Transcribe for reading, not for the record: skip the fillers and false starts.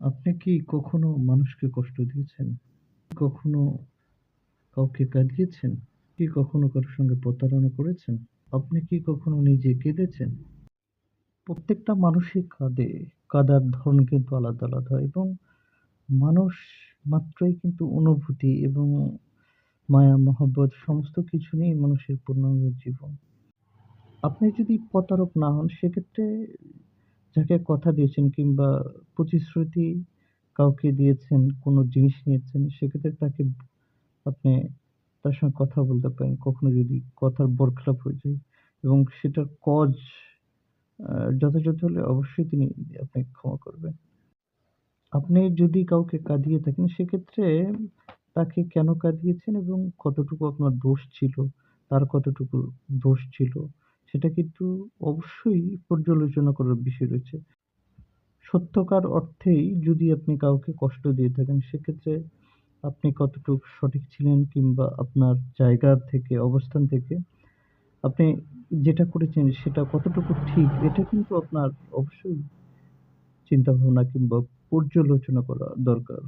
আপনি কি কখনো মানুষকে কষ্ট দিয়েছেন? কখনো কাউকে কাঁদিয়েছেন? কি কখনো কারো সঙ্গে প্রতারণা করেছেন? আপনি কি কখনো নিজে কেঁদেছেন? প্রত্যেকটা মানুষই কাঁদে। কাঁদার ধরন কিন্তু আলাদা, আলাদা এবং মানুষ মাত্রই কিন্তু অনুভূতি এবং মায়া মহব্বত সমস্ত কিছু নিয়েই মানুষের পূর্ণাঙ্গ জীবন। আপনি যদি প্রতারক না হন সেক্ষেত্রে যাকে কথা দিয়েছেন কিংবা প্রতিশ্রুতি কাউকে দিয়েছেন, কোনো জিনিস নিয়েছেন সেক্ষেত্রে তাকে আপনি তার সঙ্গে কথা বলতে পারেন। কখনো যদি কথার বরখেলাপ হয়ে যায় এবং সেটার কজ আ যথাযথ হলে অবশ্যই তিনি আপনাকে ক্ষমা করবেন। আপনি যদি কাউকে কাঁদিয়ে থাকেন সেক্ষেত্রে তাকে কেন কাঁদিয়েছেন এবং কতটুকু আপনার দোষ ছিল, তার কতটুকু দোষ ছিল সেটা কিন্তু অবশ্যই পর্যালোচনা করার বিষয় রয়েছে। সত্যিকার অর্থেই যদি আপনি কাউকে কষ্ট দিয়ে থাকেন সেক্ষেত্রে আপনি কতটুকু সঠিক ছিলেন কিংবা আপনার জায়গা থেকে, অবস্থান থেকে আপনি যেটা করেছেন সেটা কতটুকু ঠিক এটা কিন্তু আপনার অবশ্যই চিন্তাভাবনা কিংবা পর্যালোচনা করা দরকার।